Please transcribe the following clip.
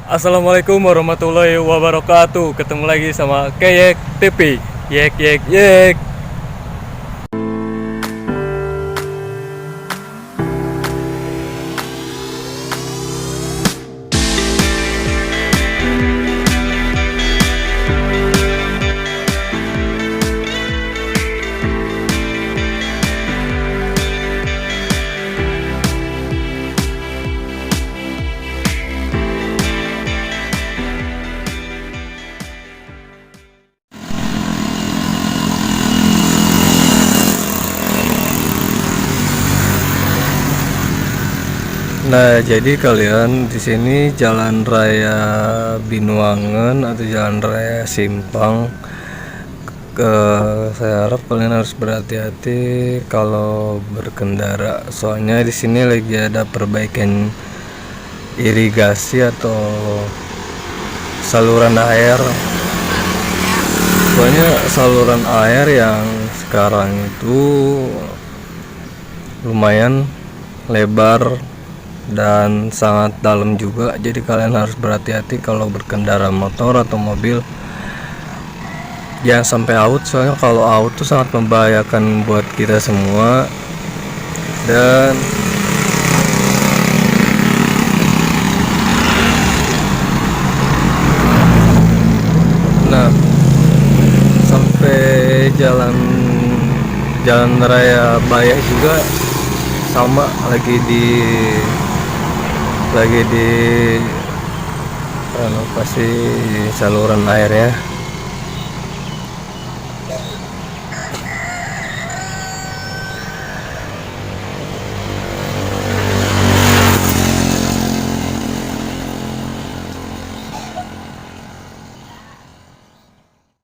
Assalamualaikum warahmatullahi wabarakatuh. Ketemu lagi sama Keyek TV. Yek yek yek. Nah, jadi kalian di sini Jalan Raya Binuangen atau Jalan Raya Simpang. Saya harap kalian harus berhati-hati kalau berkendara. Soalnya di sini lagi ada perbaikan irigasi atau saluran air. Soalnya saluran air yang sekarang itu lumayan lebar dan sangat dalam juga, jadi kalian harus berhati-hati kalau berkendara motor atau mobil. Jangan sampai out, soalnya kalau out tuh sangat membahayakan buat kita semua. Dan nah, sampai jalan raya Bayak juga sama, lagi di renovasi saluran airnya.